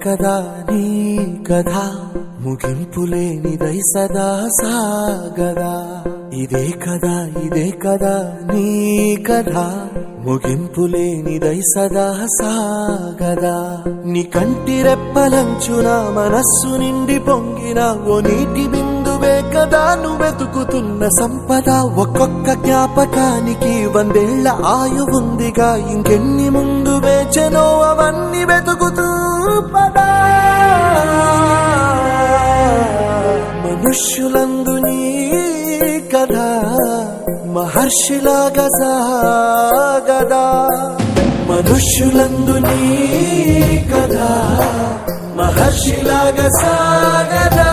కదా నీ కథ ముగింపులేనిదై సదా సాగదా ఇదే కదా నీ కథ ముగింపులేనిదై సదా సాగదా నీ కంటి రెప్పలంచున మనస్సు నిండి పొంగిన ఓ నీటి బిందువే కదా నువ్వెతుకుతున్న సంపద ఒక్కొక్క జ్ఞాపకానికి 100 ఏళ్ల ఆయువుందిగా ఇంకెన్ని ముందు వేచెనో అవన్నీ వెతుకుతూ పదా మనుష్యులందు నీ కథ మహర్షిలాగా సాగదా మనుష్యులందు నీ కథ మహర్షిలాగా సాగదా